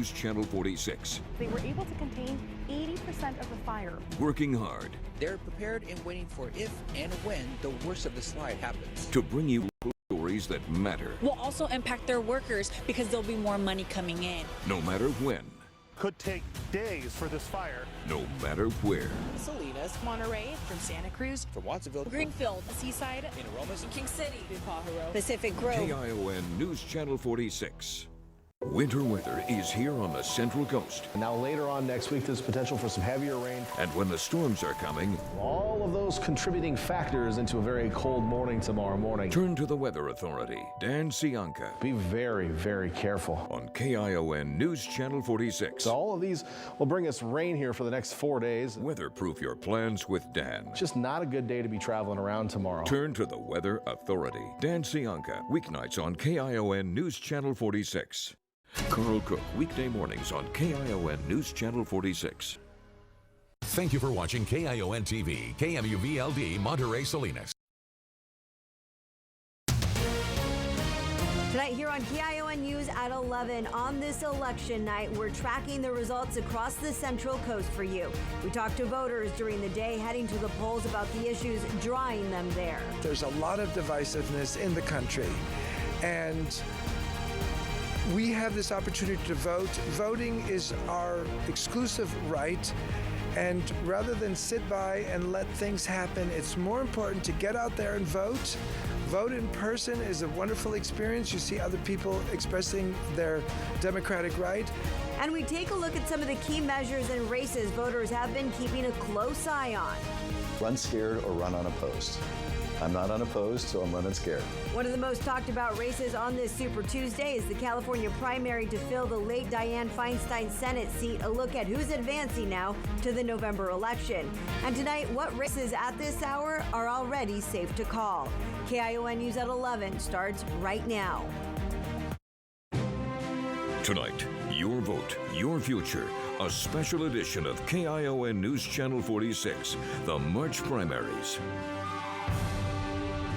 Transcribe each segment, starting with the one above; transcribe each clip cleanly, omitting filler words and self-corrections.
News Channel 46. They were able to contain 80% of the fire. Working hard. They're prepared and waiting for if and when the worst of the slide happens. To bring you stories that matter. Will also impact their workers because there'll be more money coming in. No matter when. Could take days for this fire. No matter where. Salinas, Monterey, from Santa Cruz, from Watsonville, Greenfield, Seaside, in Aromas, King City, Pajaro, Pacific Grove. KION News Channel 46. Winter weather is here on the Central Coast. Now later on next week, there's potential for some heavier rain. And when the storms are coming, all of those contributing factors into a very cold morning tomorrow morning. turn to the Weather Authority, Dan Cianca, Be very, very careful. on KION News Channel 46. So all of these will bring us rain here for the next 4 days. Weatherproof your plans with Dan. Just not a good day to be traveling around tomorrow. Turn to the Weather Authority. Dan Cianca, weeknights on KION News Channel 46. Carl Cook, weekday mornings on KION News Channel 46. Thank you for watching KION TV, KMUVLD, Monterey Salinas. Tonight here on KION News at 11, on this election night, we're tracking the results across the Central Coast for you. We talked to voters during the day heading to the polls about the issues drawing them there. There's a lot of divisiveness in the country, and we have this opportunity to vote. Voting is our exclusive right, and rather than sit by and let things happen, it's more important to get out there and vote. Vote in person is a wonderful experience. You see other people expressing their democratic right. And we take a look at some of the key measures and races voters have been keeping a close eye on. Run scared or run unopposed. I'm not unopposed, so I'm running scared. One of the most talked about races on this Super Tuesday is the California primary to fill the late Dianne Feinstein Senate seat. A look at who's advancing now to the November election. And tonight, what races at this hour are already safe to call? KION News at 11 starts right now. Tonight, your vote, your future. A special edition of KION News Channel 46, the March primaries.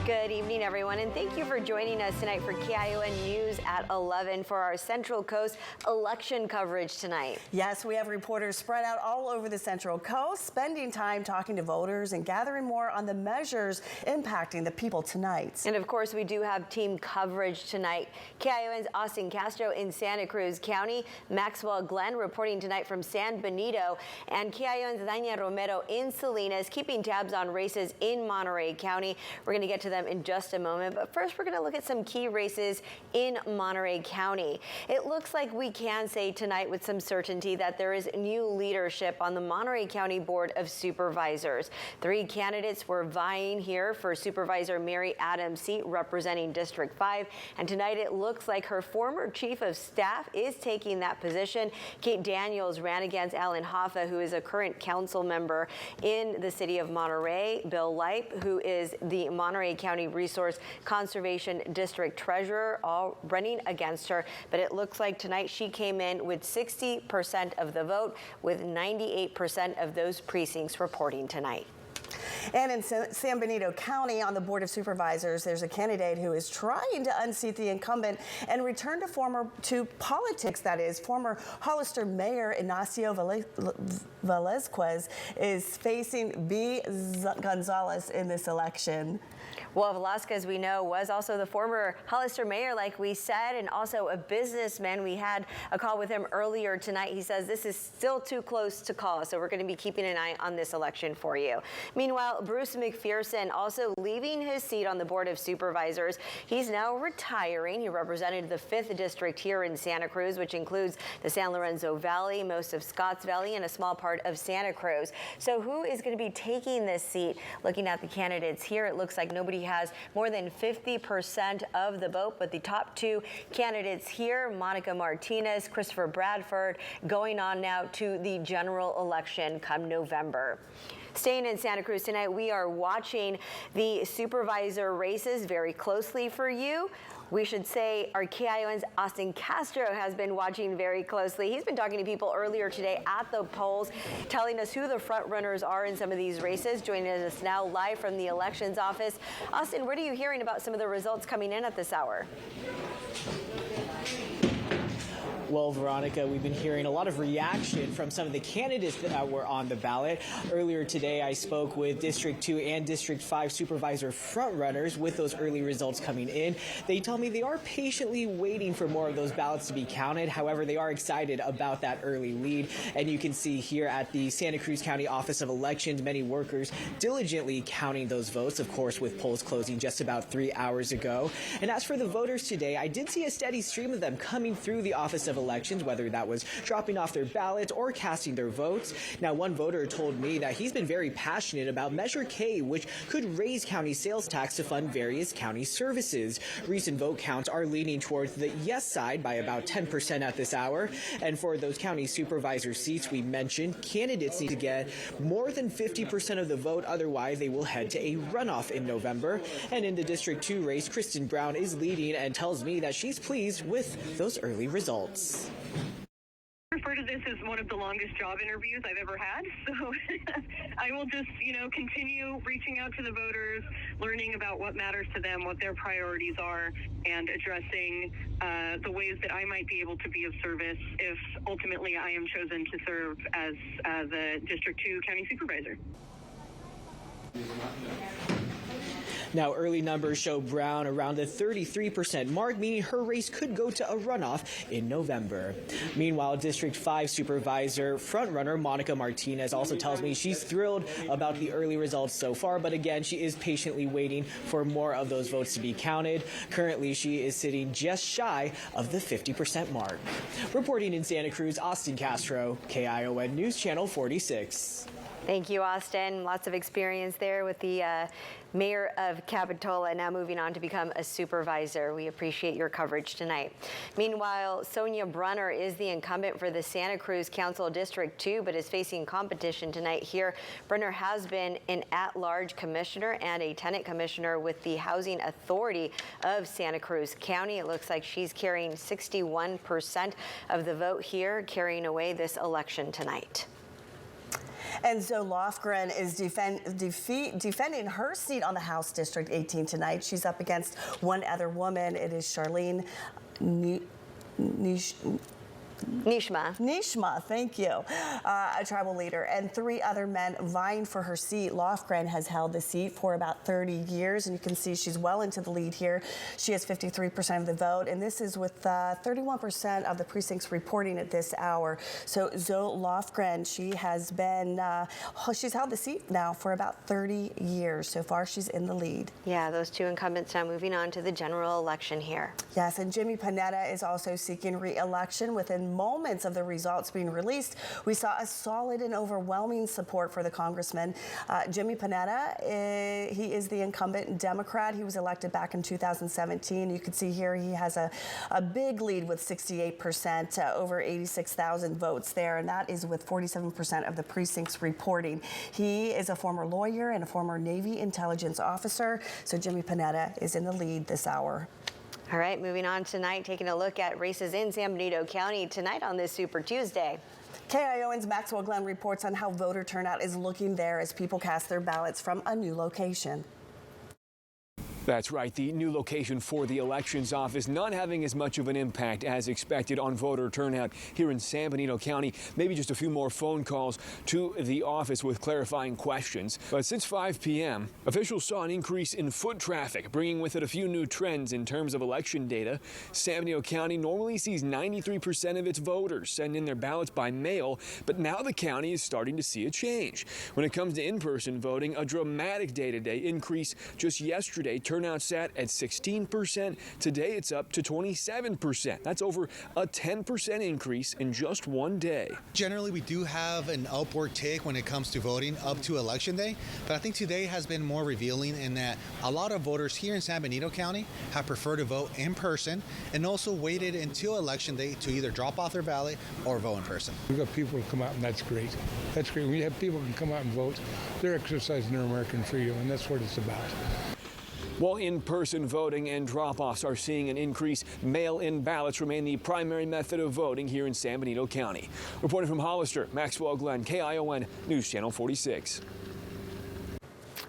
Good evening, everyone, and thank you for joining us tonight for KION News at 11 for our Central Coast election coverage tonight. Yes, we have reporters spread out all over the Central Coast, spending time talking to voters and gathering more on the measures impacting the people tonight. And of course, we do have team coverage tonight. KION's Austin Castro in Santa Cruz County, Maxwell Glenn reporting tonight from San Benito, and KION's Dania Romero in Salinas, keeping tabs on races in Monterey County. We're going to get to them in just a moment, but first we're going to look at some key races in Monterey County. It looks like we can say tonight with some certainty that there is new leadership on the Monterey County Board of Supervisors. 3 candidates were vying here for Supervisor Mary Adams' seat representing District 5, and tonight it looks like her former chief of staff is taking that position. Kate Daniels ran against Alan Hoffa, who is a current council member in the city of Monterey. Bill Leip, who is the Monterey County Resource Conservation District Treasurer, all running against her. But it looks like tonight she came in with 60% of the vote, with 98% of those precincts reporting tonight. And in San Benito County on the Board of Supervisors, there's a candidate who is trying to unseat the incumbent and return to politics, that is. Former Hollister Mayor Ignacio Velazquez is facing B. Gonzalez in this election. Well, Velasquez, we know, was also the former Hollister mayor, like we said, and also a businessman. We had a call with him earlier tonight. He says this is still too close to call, so we're going to be keeping an eye on this election for you. Meanwhile, Bruce McPherson also leaving his seat on the Board of Supervisors. He's now retiring. He represented the 5th District here in Santa Cruz, which includes the San Lorenzo Valley, most of Scotts Valley, and a small part of Santa Cruz. So who is going to be taking this seat? Looking at the candidates here, it looks like nobody has more than 50% of the vote, but the top 2 candidates here, Monica Martinez, Christopher Bradford, going on now to the general election come November. Staying in Santa Cruz tonight, we are watching the supervisor races very closely for you. We should say our KION's Austin Castro has been watching very closely. He's been talking to people earlier today at the polls, telling us who the front runners are in some of these races. Joining us now live from the elections office. Austin, what are you hearing about some of the results coming in at this hour? Well, Veronica, we've been hearing a lot of reaction from some of the candidates that were on the ballot. Earlier today, I spoke with District 2 and District 5 supervisor frontrunners with those early results coming in. They tell me they are patiently waiting for more of those ballots to be counted. However, they are excited about that early lead. And you can see here at the Santa Cruz County Office of Elections, many workers diligently counting those votes, of course, with polls closing just about 3 hours ago. And as for the voters today, I did see a steady stream of them coming through the Office of Elections, whether that was dropping off their ballots or casting their votes. Now, one voter told me that he's been very passionate about Measure K, which could raise county sales tax to fund various county services. Recent vote counts are leaning towards the yes side by about 10% at this hour. And for those county supervisor seats we mentioned, candidates need to get more than 50% of the vote, otherwise they will head to a runoff in November. And in the District 2 race, Kristen Brown is leading and tells me that she's pleased with those early results. I refer to this as one of the longest job interviews I've ever had, so I will just, continue reaching out to the voters, learning about what matters to them, what their priorities are, and addressing the ways that I might be able to be of service if ultimately I am chosen to serve as the District 2 County Supervisor. Now, early numbers show Brown around the 33% mark, meaning her race could go to a runoff in November. Meanwhile, District 5 supervisor frontrunner Monica Martinez also tells me she's thrilled about the early results so far, but again, she is patiently waiting for more of those votes to be counted. Currently, she is sitting just shy of the 50% mark. Reporting in Santa Cruz, Austin Castro, KION News Channel 46. Thank you, Austin. Lots of experience there with the mayor of Capitola, now moving on to become a supervisor. We appreciate your coverage tonight. Meanwhile, Sonia Brunner is the incumbent for the Santa Cruz Council District 2, but is facing competition tonight here. Brunner has been an at-large commissioner and a tenant commissioner with the Housing Authority of Santa Cruz County. It looks like she's carrying 61% of the vote here, carrying away this election tonight. And Zoe Lofgren is defending her seat on the House District 18 tonight. She's up against one other woman. It is Charlene Nishma, thank you, a tribal leader, and three other men vying for her seat. Lofgren has held the seat for about 30 years, and you can see she's well into the lead here. She has 53% of the vote, and this is with 31% of the precincts reporting at this hour. So Zoe Lofgren, she has been, she's held the seat now for about 30 years. So far, she's in the lead. Yeah, those two incumbents now moving on to the general election here. Yes, and Jimmy Panetta is also seeking re-election. Within moments of the results being released, we saw a solid and overwhelming support for the congressman. Jimmy Panetta, he is the incumbent Democrat. He was elected back in 2017. You can see here he has a big lead with 68%, over 86,000 votes there, and that is with 47% of the precincts reporting. He is a former lawyer and a former Navy intelligence officer, so Jimmy Panetta is in the lead this hour. All right, moving on tonight, taking a look at races in San Benito County tonight on this Super Tuesday. KION's Maxwell Glenn reports on how voter turnout is looking there as people cast their ballots from a new location. That's right, the new location for the elections office not having as much of an impact as expected on voter turnout here in San Benito County. Maybe just a few more phone calls to the office with clarifying questions. But since 5 p.m., officials saw an increase in foot traffic, bringing with it a few new trends in terms of election data. San Benito County normally sees 93% of its voters send in their ballots by mail, but now the county is starting to see a change. When it comes to in-person voting, a dramatic day-to-day increase. Just yesterday, turnout sat at 16%. Today, it's up to 27%. That's over a 10% increase in just one day. Generally, we do have an upward tick when it comes to voting up to Election Day, but I think today has been more revealing in that a lot of voters here in San Benito County have preferred to vote in person and also waited until Election Day to either drop off their ballot or vote in person. We've got people to come out, and that's great. That's great. When you have people who can come out and vote, they're exercising their American freedom, and that's what it's about. While in-person voting and drop-offs are seeing an increase, mail-in ballots remain the primary method of voting here in San Benito County. Reporting from Hollister, Maxwell Glenn, KION News Channel 46.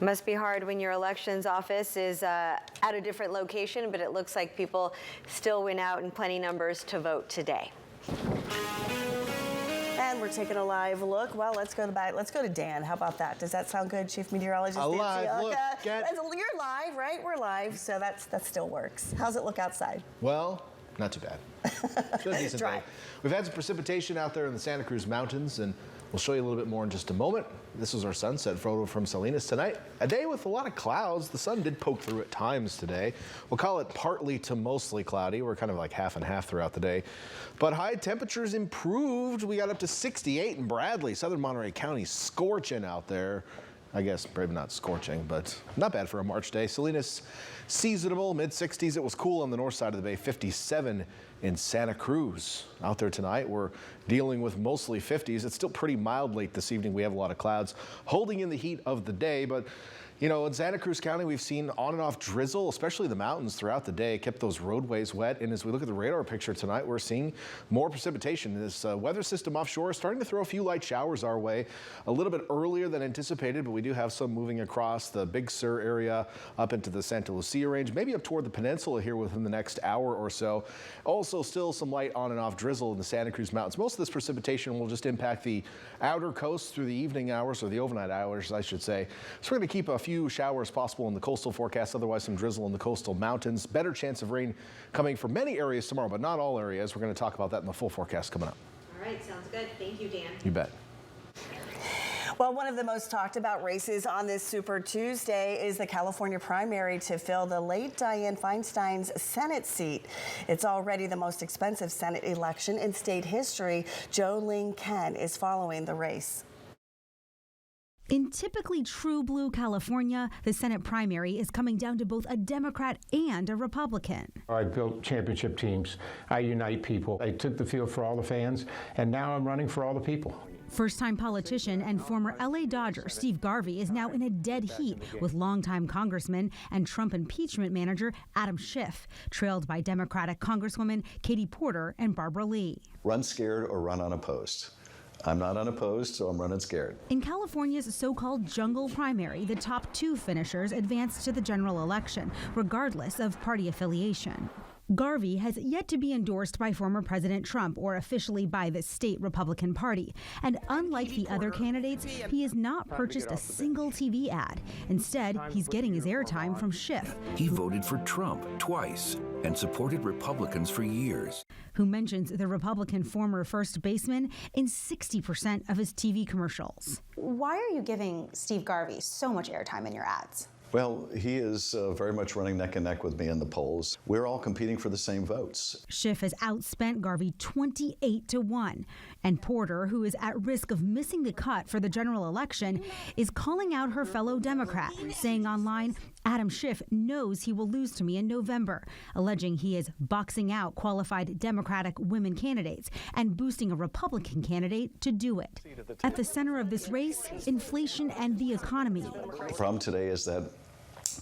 Must be hard when your elections office is at a different location, but it looks like people still went out in plenty numbers to vote today. And we're taking a live look. Well, let's go to Dan. How about that? Does that sound good, Chief Meteorologist? A live look. You're live, right? We're live, so that still works. How's it look outside? Well, not too bad. It's been a decent day. We've had some precipitation out there in the Santa Cruz Mountains, and we'll show you a little bit more in just a moment. This is our sunset photo from Salinas tonight. A day with a lot of clouds. The sun did poke through at times today. We'll call it partly to mostly cloudy. We're kind of like half and half throughout the day. But high temperatures improved. We got up to 68 in Bradley. Southern Monterey County scorching out there. I guess maybe not scorching, but not bad for a March day. Salinas, seasonable, mid-60s. It was cool on the north side of the bay, 57 in Santa Cruz. Out there tonight, we're dealing with mostly 50s. It's still pretty mild late this evening. We have a lot of clouds holding in the heat of the day, but you know, in Santa Cruz County, we've seen on and off drizzle, especially the mountains throughout the day, kept those roadways wet. And as we look at the radar picture tonight, we're seeing more precipitation. This weather system offshore is starting to throw a few light showers our way a little bit earlier than anticipated, but we do have some moving across the Big Sur area up into the Santa Lucia range, maybe up toward the peninsula here within the next hour or so. Also, still some light on and off drizzle in the Santa Cruz Mountains. Most of this precipitation will just impact the outer coast through the evening hours, or the overnight hours, I should say. So we're going to keep a few showers possible in the coastal forecast, otherwise some drizzle in the coastal mountains. Better chance of rain coming from many areas tomorrow, but not all areas. We're going to talk about that in the full forecast coming up. All right, sounds good. Thank you, Dan. You bet. Well, one of the most talked about races on this Super Tuesday is the California primary to fill the late Dianne Feinstein's Senate seat. It's already the most expensive Senate election in state history. Jo Ling Kent is following the race. In typically true blue California, the Senate primary is coming down to both a Democrat and a Republican. I built championship teams. I unite people. I took the field for all the fans, and now I'm running for all the people. First-time politician and former LA Dodger Steve Garvey is now in a dead heat with longtime Congressman and Trump impeachment manager Adam Schiff, trailed by Democratic Congresswoman Katie Porter and Barbara Lee. Run scared or run unopposed. I'm not unopposed, so I'm running scared. In California's so-called jungle primary, the top two finishers advanced to the general election, regardless of party affiliation. Garvey has yet to be endorsed by former President Trump or officially by the state Republican Party. And unlike the other candidates, he has not purchased a single TV ad. Instead, he's getting his airtime from Schiff. He voted for Trump twice and supported Republicans for years. Who mentions the Republican former first baseman in 60% of his TV commercials. Why are you giving Steve Garvey so much airtime in your ads? Well, he is very much running neck and neck with me in the polls. We're all competing for the same votes. Schiff has outspent Garvey 28-1. And Porter, who is at risk of missing the cut for the general election, is calling out her fellow Democrat, saying online, Adam Schiff knows he will lose to me in November, alleging he is boxing out qualified Democratic women candidates and boosting a Republican candidate to do it. At the center of this race, inflation and the economy. The problem today is that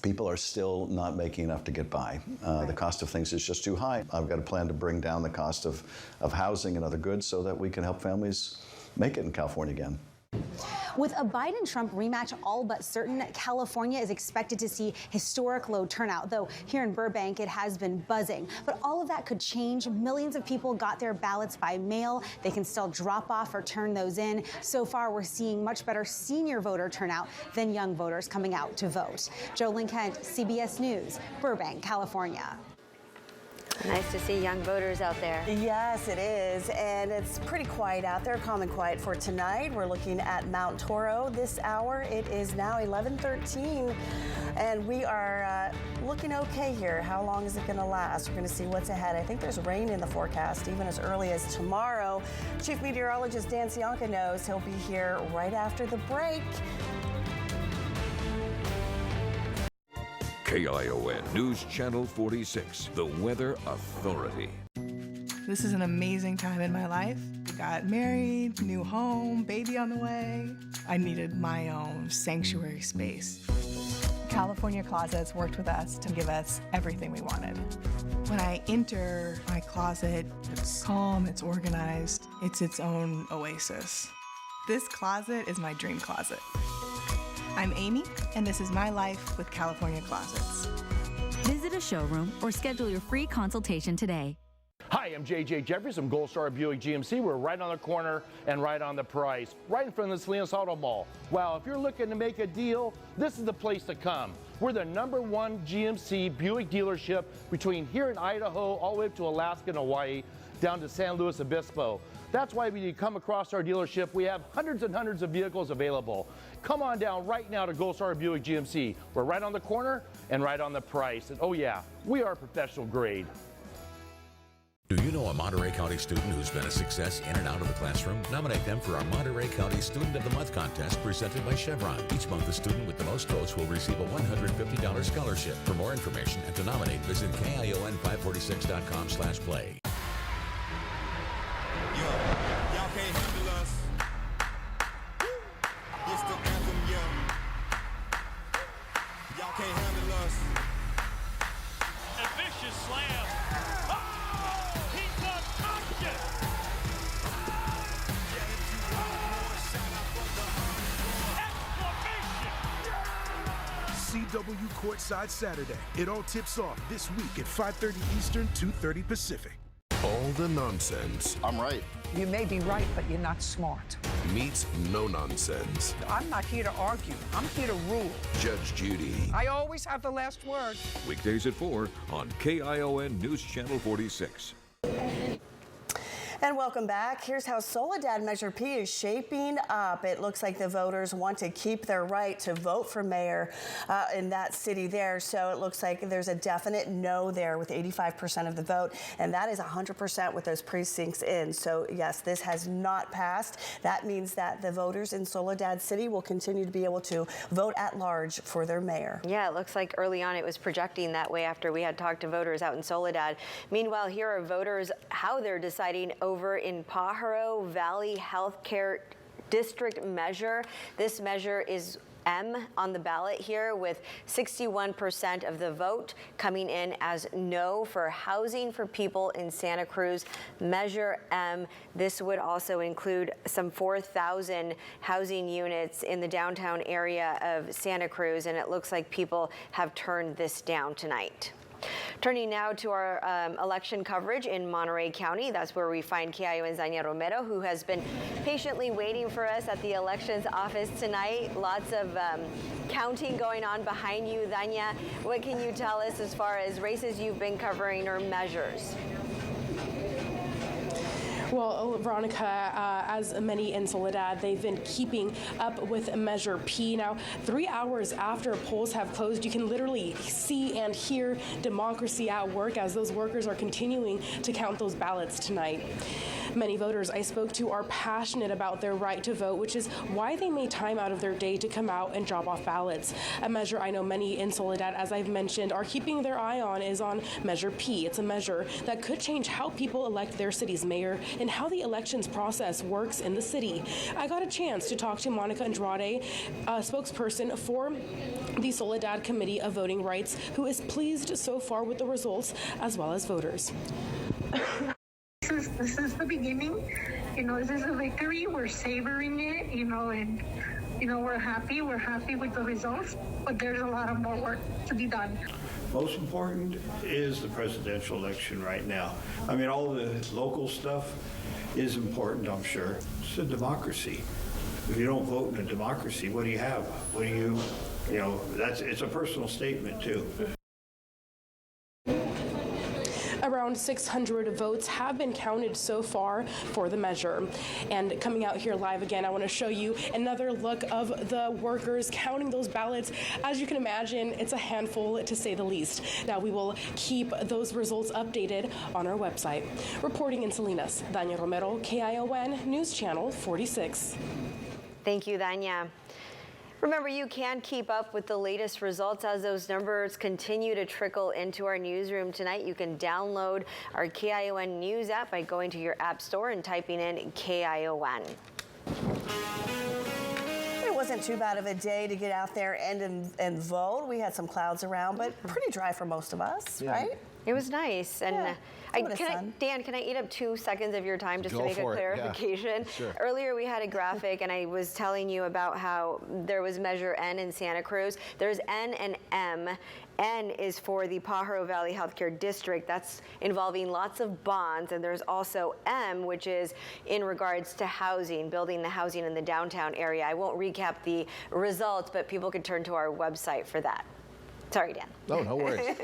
people are still not making enough to get by. The cost of things is just too high. I've got a plan to bring down the cost of housing and other goods so that we can help families make it in California again. With a Biden-Trump rematch all but certain, California is expected to see historic low turnout, though here in Burbank it has been buzzing. But all of that could change. Millions of people got their ballots by mail. They can still drop off or turn those in. So far, we're seeing much better senior voter turnout than young voters coming out to vote. Jo Ling Kent, CBS News, Burbank, California. Nice to see young voters out there. Yes, it is. And it's pretty quiet out there, calm and quiet for tonight. We're looking at Mount Toro this hour. It is now 11:13, and we are looking okay here. How long is it going to last? We're going to see what's ahead. I think there's rain in the forecast even as early as tomorrow. Chief Meteorologist Dan Cianca knows. He'll be here right after the break. KION News Channel 46, the Weather Authority. This is an amazing time in my life. Got married, new home, baby on the way. I needed my own sanctuary space. California Closets worked with us to give us everything we wanted. When I enter my closet, it's calm, it's organized, it's its own oasis. This closet is my dream closet. I'm Amy, and this is my life with California Closets. Visit a showroom or schedule your free consultation today. Hi, I'm JJ Jeffries from Gold Star Buick GMC. We're right on the corner and right on the price, right in front of the Salinas Auto Mall. Wow, if you're looking to make a deal, this is the place to come. We're the #1 GMC Buick dealership between here in Idaho all the way up to Alaska and Hawaii, down to San Luis Obispo. That's why when you come across our dealership, we have hundreds and hundreds of vehicles available. Come on down right now to Gold Star Buick GMC. We're right on the corner and right on the price. And oh yeah, we are professional grade. Do you know a Monterey County student who's been a success in and out of the classroom? Nominate them for our Monterey County Student of the Month contest presented by Chevron. Each month, the student with the most votes will receive a $150 scholarship. For more information and to nominate, visit KION546.com/play. Y'all can't handle us. It's the anthem, yeah. Y'all can't handle us. A vicious slam. Oh, he's done it. CW Courtside Saturday. It all tips off this week at 5:30 Eastern, 2:30 Pacific. All the nonsense. I'm right. You may be right, but you're not smart. Meets no nonsense. I'm not here to argue. I'm here to rule. Judge Judy. I always have the last word. Weekdays at 4 on KION News Channel 46. And welcome back. Here's how Soledad Measure P is shaping up. It looks like the voters want to keep their right to vote for mayor in that city there. So it looks like there's a definite no there with 85% of the vote. And that is 100% with those precincts in. So yes, this has not passed. That means that the voters in Soledad City will continue to be able to vote at large for their mayor. Yeah, it looks like early on it was projecting that way after we had talked to voters out in Soledad. Meanwhile, here are voters, how they're deciding over in Pajaro Valley Healthcare District measure. This measure is M on the ballot here, with 61% of the vote coming in as no for housing for people in Santa Cruz. Measure M. This would also include some 4,000 housing units in the downtown area of Santa Cruz, and it looks like people have turned this down tonight. Turning now to our election coverage in Monterey County. That's where we find KION's Dania Romero, who has been patiently waiting for us at the elections office tonight. Lots of counting going on behind you, Dania. What can you tell us as far as races you've been covering or measures? Well, Veronica, as many in Soledad, they've been keeping up with Measure P. Now, 3 hours after polls have closed, you can literally see and hear democracy at work as those workers are continuing to count those ballots tonight. Many voters I spoke to are passionate about their right to vote, which is why they made time out of their day to come out and drop off ballots. A measure I know many in Soledad, as I've mentioned, are keeping their eye on is on Measure P. It's a measure that could change how people elect their city's mayor and how the elections process works in the city. I got a chance to talk to Monica Andrade, a spokesperson for the Soledad Committee of Voting Rights, who is pleased so far with the results as well as voters. This is the beginning. This is a victory. We're savoring it, and we're happy. We're happy with the results, but there's a lot of more work to be done. Most important is the presidential election right now. I mean, all the local stuff is important, I'm sure. It's a democracy. If you don't vote in a democracy, what do you have? What do you it's a personal statement too. Around 600 votes have been counted so far for the measure. And coming out here live again, I want to show you another look of the workers counting those ballots. As you can imagine, it's a handful to say the least. Now, we will keep those results updated on our website. Reporting in Salinas, Dania Romero, KION News Channel 46. Thank you, Dania. Remember, you can keep up with the latest results as those numbers continue to trickle into our newsroom tonight. You can download our KION News app by going to your app store and typing in KION. It wasn't too bad of a day to get out there and vote. We had some clouds around, but pretty dry for most of us, right? It was nice. And Dan, can I eat up 2 seconds of your time just to Go make a for it, yeah. clarification? Sure. Earlier we had a graphic and I was telling you about how there was Measure N in Santa Cruz. There's N and M. N is for the Pajaro Valley Healthcare District. That's involving lots of bonds. And there's also M, which is in regards to housing, building the housing in the downtown area. I won't recap the results, but people can turn to our website for that. Sorry, Dan. No worries.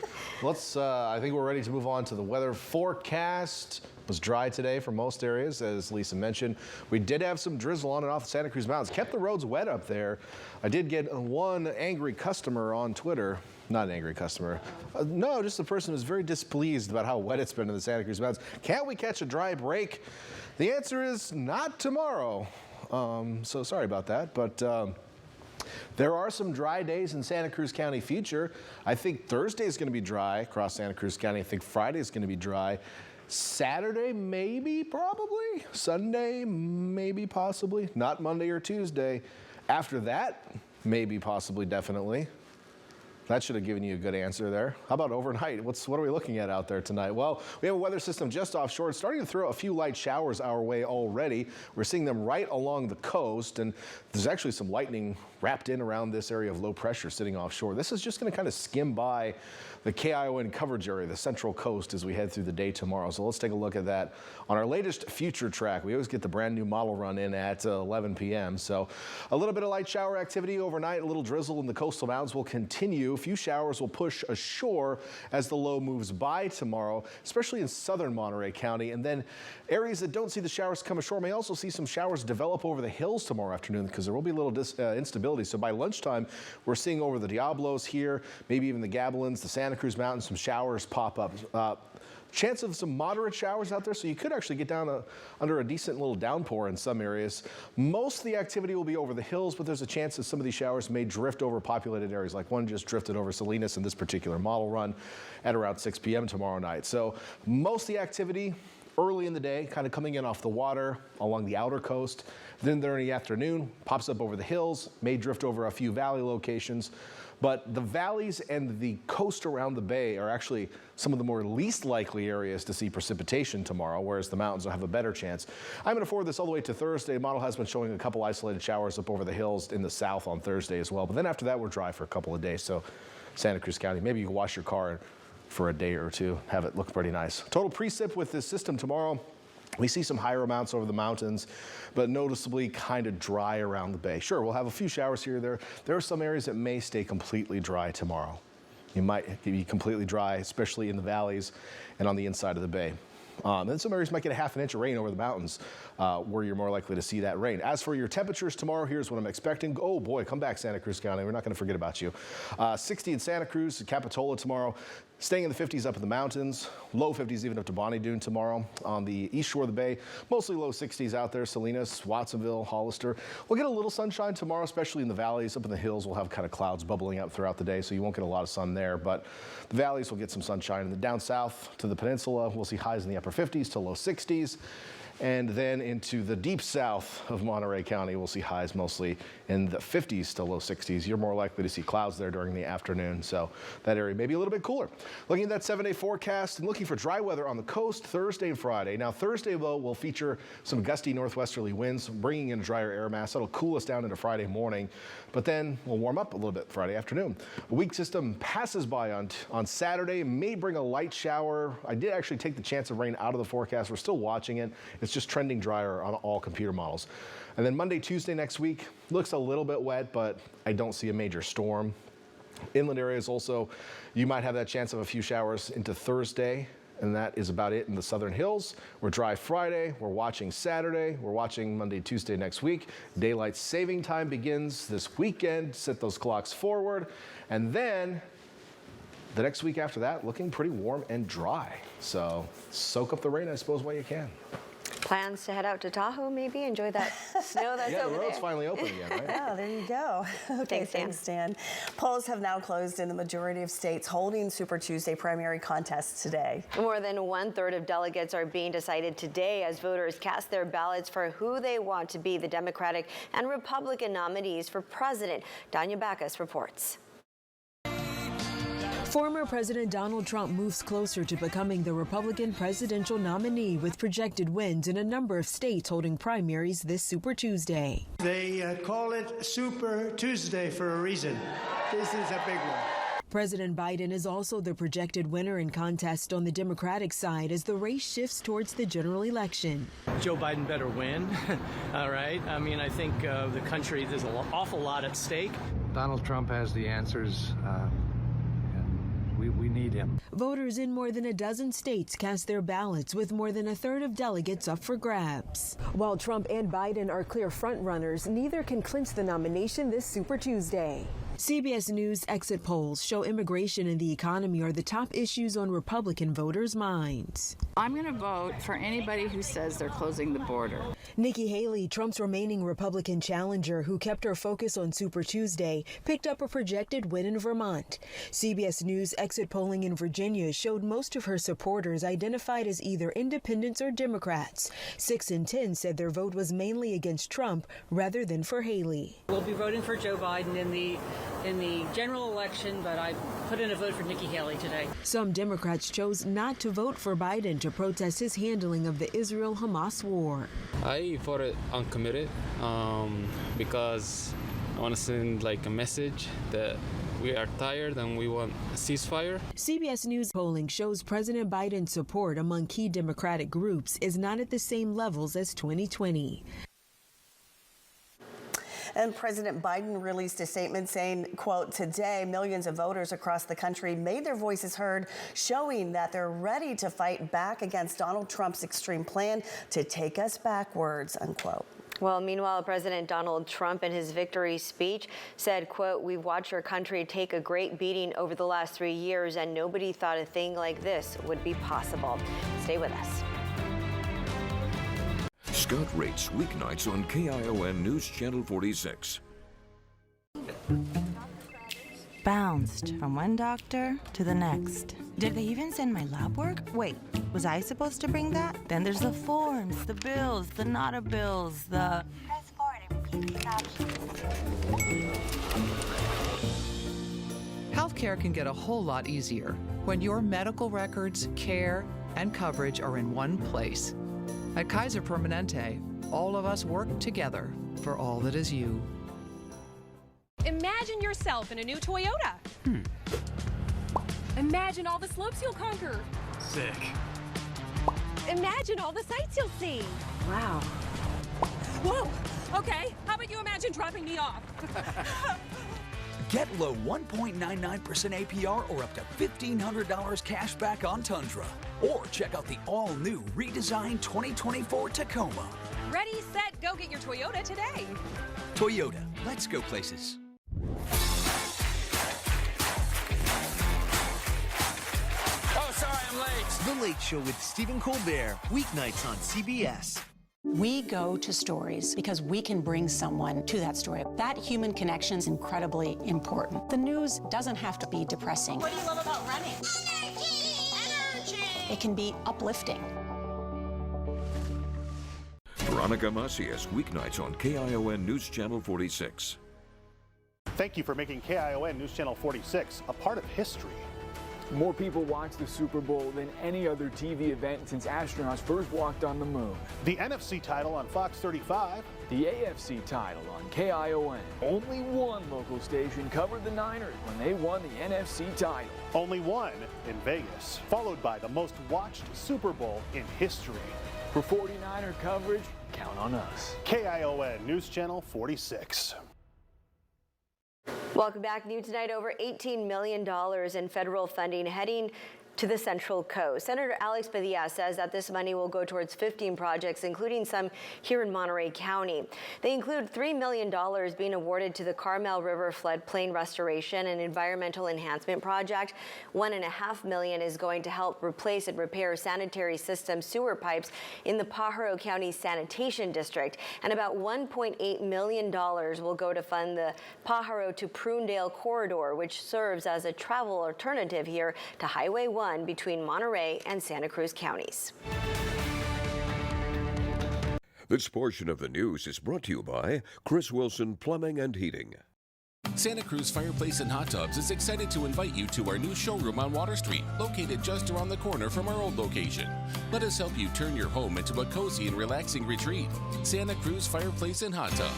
I think we're ready to move on to the weather forecast. It was dry today for most areas, as Lisa mentioned. We did have some drizzle on and off the Santa Cruz Mountains. Kept the roads wet up there. I did get one angry customer on Twitter. Not an angry customer. No, just a person who's very displeased about how wet it's been in the Santa Cruz Mountains. Can't we catch a dry break? The answer is not tomorrow. So sorry about that, but there are some dry days in Santa Cruz County future. I think Thursday is going to be dry across Santa Cruz County. I think Friday is going to be dry. Saturday, maybe, probably. Sunday, maybe, possibly. Not Monday or Tuesday. After that, maybe, possibly, definitely. That should have given you a good answer there. How about overnight? What are we looking at out there tonight? Well, we have a weather system just offshore. It's starting to throw a few light showers our way already. We're seeing them right along the coast, and there's actually some lightning wrapped in around this area of low pressure sitting offshore. This is just going to kind of skim by the KION coverage area, the central coast, as we head through the day tomorrow. So let's take a look at that on our latest future track. We always get the brand new model run in at 11 p.m. So a little bit of light shower activity overnight, a little drizzle in the coastal mountains will continue. A few showers will push ashore as the low moves by tomorrow, especially in southern Monterey County. And then areas that don't see the showers come ashore may also see some showers develop over the hills tomorrow afternoon because there will be a little instability. So by lunchtime, we're seeing over the Diablos here, maybe even the Gabalins, the Santa Cruz Mountains, some showers pop up. Chance of some moderate showers out there, so you could actually get down under a decent little downpour in some areas. Most of the activity will be over the hills, but there's a chance that some of these showers may drift over populated areas, like one just drifted over Salinas in this particular model run at around 6 p.m. tomorrow night. So most of the activity early in the day, kind of coming in off the water along the outer coast. Then there in the afternoon, pops up over the hills, may drift over a few valley locations. But the valleys and the coast around the bay are actually some of the more least likely areas to see precipitation tomorrow, whereas the mountains will have a better chance. I'm going to forward this all the way to Thursday. The model has been showing a couple isolated showers up over the hills in the south on Thursday as well. But then after that, we're dry for a couple of days. So Santa Cruz County, maybe you can wash your car for a day or two, have it look pretty nice. Total precip with this system tomorrow. We see some higher amounts over the mountains, but noticeably kind of dry around the bay. Sure, we'll have a few showers here or there. There are some areas that may stay completely dry tomorrow. You might be completely dry, especially in the valleys and on the inside of the bay. Then some areas might get a half an inch of rain over the mountains where you're more likely to see that rain. As for your temperatures tomorrow, here's what I'm expecting. Oh boy, come back Santa Cruz County. We're not going to forget about you. 60 in Santa Cruz, Capitola tomorrow. Staying in the 50s up in the mountains, low 50s even up to Bonnie Doon tomorrow. On the east shore of the bay, mostly low 60s out there, Salinas, Watsonville, Hollister. We'll get a little sunshine tomorrow, especially in the valleys. Up in the hills, we'll have kind of clouds bubbling up throughout the day, so you won't get a lot of sun there. But the valleys will get some sunshine. And down south to the peninsula, we'll see highs in the upper 50s to low 60s. And then into the deep south of Monterey County, we'll see highs mostly in the 50s to low 60s. You're more likely to see clouds there during the afternoon, so that area may be a little bit cooler. Looking at that 7-day forecast and looking for dry weather on the coast Thursday and Friday. Now, Thursday, though, will feature some gusty northwesterly winds, bringing in a drier air mass. That'll cool us down into Friday morning, but then we'll warm up a little bit Friday afternoon. A weak system passes by on Saturday, may bring a light shower. I did actually take the chance of rain out of the forecast. We're still watching it. It's just trending drier on all computer models. And then Monday, Tuesday next week looks a little bit wet, but I don't see a major storm. Inland areas also, you might have that chance of a few showers into Thursday, and that is about it in the southern hills. We're dry Friday, we're watching Saturday, we're watching Monday, Tuesday next week. Daylight saving time begins this weekend. Set those clocks forward, and then the next week after that, looking pretty warm and dry. So soak up the rain, I suppose, while you can. Plans to head out to Tahoe, maybe enjoy that snow that's over there. Yeah, the road's finally open again, right? Oh, there you go. Okay, thanks, Dan. Polls have now closed in the majority of states holding Super Tuesday primary contests today. More than 1/3 of delegates are being decided today as voters cast their ballots for who they want to be the Democratic and Republican nominees for president. Danya Backus reports. Former President Donald Trump moves closer to becoming the Republican presidential nominee with projected wins in a number of states holding primaries this Super Tuesday. They call it Super Tuesday for a reason. This is a big one. President Biden is also the projected winner in contest on the Democratic side as the race shifts towards the general election. Joe Biden better win, all right? I mean, I think the country, there's an awful lot at stake. Donald Trump has the answers. We need him. Voters in more than a dozen states cast their ballots with more than a third of delegates up for grabs. While Trump and Biden are clear frontrunners, neither can clinch the nomination this Super Tuesday. CBS News exit polls show immigration and the economy are the top issues on Republican voters' minds. I'm going to vote for anybody who says they're closing the border. Nikki Haley, Trump's remaining Republican challenger who kept her focus on Super Tuesday, picked up a projected win in Vermont. CBS News exit polling in Virginia showed most of her supporters identified as either independents or Democrats. 6 in 10 said their vote was mainly against Trump rather than for Haley. We'll be voting for Joe Biden in the general election, but I put in a vote for Nikki Haley today. Some Democrats chose not to vote for Biden to protest his handling of the Israel-Hamas war. I voted uncommitted because I want to send a message that we are tired and we want a ceasefire. CBS News polling shows President Biden's support among key Democratic groups is not at the same levels as 2020. And President Biden released a statement saying, quote, today, millions of voters across the country made their voices heard, showing that they're ready to fight back against Donald Trump's extreme plan to take us backwards, unquote. Well, meanwhile, President Donald Trump in his victory speech said, quote, we've watched our country take a great beating over the last 3 years, and nobody thought a thing like this would be possible. Stay with us. Scott Rates, weeknights on KION News Channel 46. Bounced from one doctor to the next. Did they even send my lab work? Wait, was I supposed to bring that? Then there's the forms, the bills, the nota bills, the... Press forward and repeat these options. Healthcare can get a whole lot easier when your medical records, care, and coverage are in one place. At Kaiser Permanente, all of us work together for all that is you. Imagine yourself in a new Toyota. Imagine all the slopes you'll conquer. Sick. Imagine all the sights you'll see. Wow. Whoa! Okay, how about you imagine dropping me off? Get low 1.99% APR or up to $1,500 cash back on Tundra. Or check out the all-new redesigned 2024 Tacoma. Ready, set, go get your Toyota today. Toyota, let's go places. Oh, sorry, I'm late. The Late Show with Stephen Colbert, weeknights on CBS. We go to stories because we can bring someone to that story. That human connection is incredibly important. The news doesn't have to be depressing. What do you love about running? It can be uplifting. Veronica Macias, weeknights on KION News Channel 46. Thank you for making KION News Channel 46 a part of history. More people watched the Super Bowl than any other TV event since astronauts first walked on the moon. The NFC title on Fox 35. The AFC title on KION. Only one local station covered the Niners when they won the NFC title. Only one in Vegas, followed by the most watched Super Bowl in history. For 49er coverage, count on us. KION News Channel 46. Welcome back. New tonight, over $18 million in federal funding heading to the Central Coast. Senator Alex Padilla says that this money will go towards 15 projects, including some here in Monterey County. They include $3 million being awarded to the Carmel River Floodplain Restoration and Environmental Enhancement Project. $1.5 million is going to help replace and repair sanitary system sewer pipes in the Pajaro County Sanitation District. And about $1.8 million will go to fund the Pajaro to Prunedale corridor, which serves as a travel alternative here to Highway 1 between Monterey and Santa Cruz counties. This portion of the news is brought to you by Chris Wilson Plumbing and Heating. Santa Cruz Fireplace and Hot Tubs is excited to invite you to our new showroom on Water Street, located just around the corner from our old location. Let us help you turn your home into a cozy and relaxing retreat. Santa Cruz Fireplace and Hot Tubs.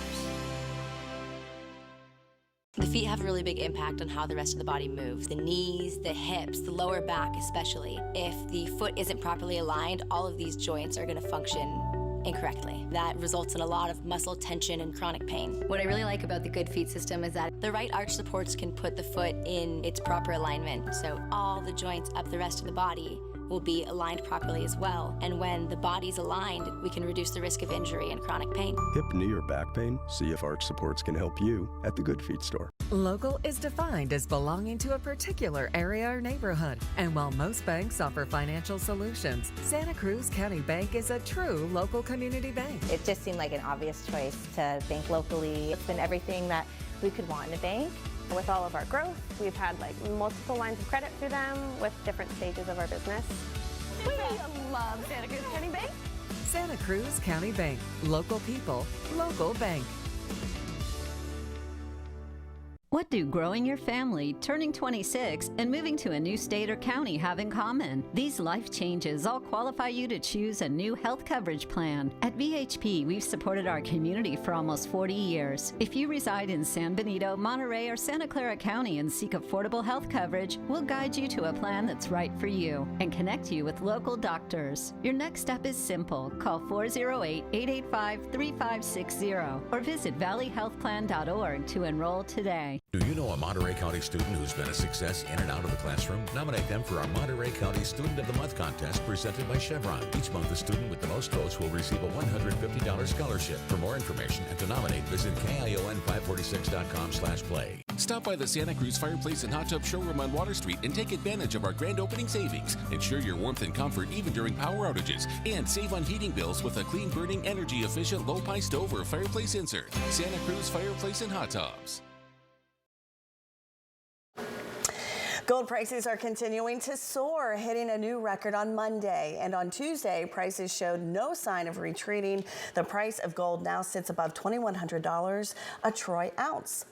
The feet have a really big impact on how the rest of the body moves. The knees, the hips, the lower back especially. If the foot isn't properly aligned, all of these joints are going to function incorrectly. That results in a lot of muscle tension and chronic pain. What I really like about the Good Feet system is that the right arch supports can put the foot in its proper alignment, so all the joints up the rest of the body will be aligned properly as well. And when the body's aligned, we can reduce the risk of injury and chronic pain. Hip, knee, or back pain? See if Arch Supports can help you at the Good Feet store. Local is defined as belonging to a particular area or neighborhood. And while most banks offer financial solutions, Santa Cruz County Bank is a true local community bank. It just seemed like an obvious choice to bank locally. It's been everything that we could want in a bank. With all of our growth, we've had multiple lines of credit through them with different stages of our business. We love Santa Cruz County Bank. Santa Cruz County Bank. Local people, local bank. What do growing your family, turning 26, and moving to a new state or county have in common? These life changes all qualify you to choose a new health coverage plan. At VHP, we've supported our community for almost 40 years. If you reside in San Benito, Monterey, or Santa Clara County and seek affordable health coverage, we'll guide you to a plan that's right for you and connect you with local doctors. Your next step is simple. Call 408-885-3560 or visit valleyhealthplan.org to enroll today. Do you know a Monterey County student who's been a success in and out of the classroom? Nominate them for our Monterey County Student of the Month contest presented by Chevron. Each month, the student with the most votes will receive a $150 scholarship. For more information and to nominate, visit KION546.com/play. Stop by the Santa Cruz Fireplace and Hot Tub showroom on Water Street and take advantage of our grand opening savings. Ensure your warmth and comfort even during power outages, and save on heating bills with a clean burning, energy efficient low pie stove or fireplace insert. Santa Cruz Fireplace and Hot Tubs. Gold prices are continuing to soar, hitting a new record on Monday. And on Tuesday, prices showed no sign of retreating. The price of gold now sits above $2,100 a troy ounce.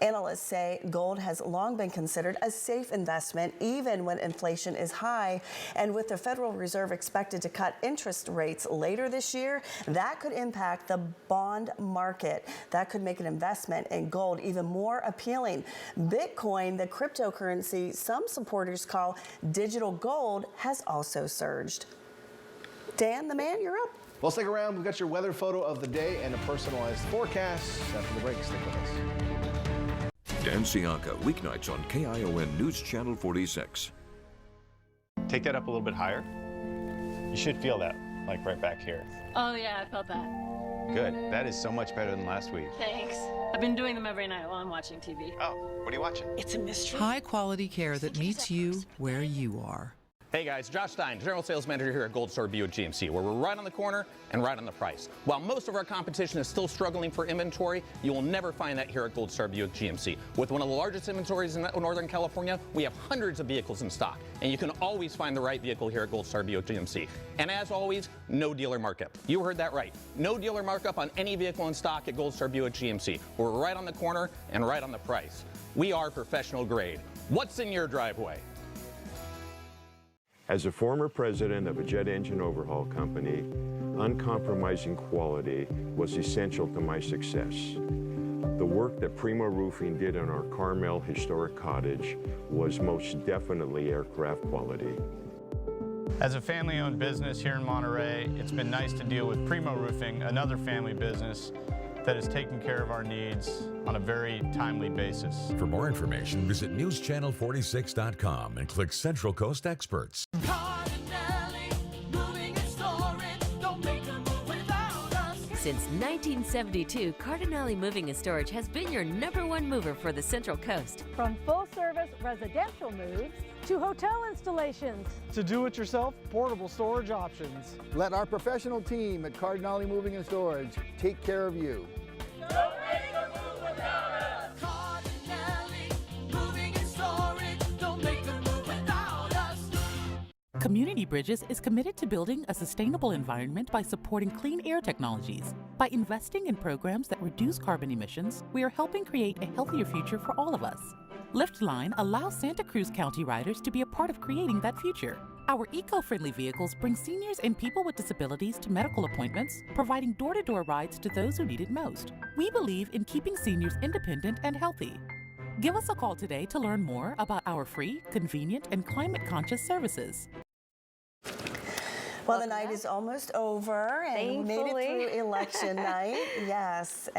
Analysts say gold has long been considered a safe investment, even when inflation is high. And with the Federal Reserve expected to cut interest rates later this year, that could impact the bond market. That could make an investment in gold even more appealing. Bitcoin, the cryptocurrency some supporters call digital gold, has also surged. Dan, the man, you're up. Well, stick around. We've got your weather photo of the day and a personalized forecast. After the break, stick with us. Dan Cianca, weeknights on KION News Channel 46. Take that up a little bit higher. You should feel that, like right back here. Oh yeah, I felt that. Good. That is so much better than last week. Thanks. I've been doing them every night while I'm watching TV. Oh, what are you watching? It's a mystery. High quality care that meets you where you are. Hey guys, Josh Stein, General Sales Manager here at Gold Star Buick GMC, where we're right on the corner and right on the price. While most of our competition is still struggling for inventory, you will never find that here at Gold Star Buick GMC. With one of the largest inventories in Northern California, we have hundreds of vehicles in stock, and you can always find the right vehicle here at Gold Star Buick GMC. And as always, no dealer markup. You heard that right. No dealer markup on any vehicle in stock at Gold Star Buick GMC. We're right on the corner and right on the price. We are professional grade. What's in your driveway? As a former president of a jet engine overhaul company, uncompromising quality was essential to my success. The work that Primo Roofing did on our Carmel historic cottage was most definitely aircraft quality. As a family-owned business here in Monterey, it's been nice to deal with Primo Roofing, another family business that is taking care of our needs on a very timely basis. For more information, visit newschannel46.com and click Central Coast Experts. Since 1972, Cardinale Moving and Storage has been your #1 mover for the Central Coast. From full-service residential moves to hotel installations. To do-it-yourself portable storage options. Let our professional team at Cardinale Moving and Storage take care of you. Don't make a move without us. Cardinale Moving and Storage. Don't make a move without us. Community Bridges is committed to building a sustainable environment by supporting clean air technologies. By investing in programs that reduce carbon emissions, we are helping create a healthier future for all of us. LiftLine allows Santa Cruz County riders to be a part of creating that future. Our eco-friendly vehicles bring seniors and people with disabilities to medical appointments, providing door-to-door rides to those who need it most. We believe in keeping seniors independent and healthy. Give us a call today to learn more about our free, convenient, and climate-conscious services. Well, the night is almost over, and we made it Thankfully. through election night. Yes,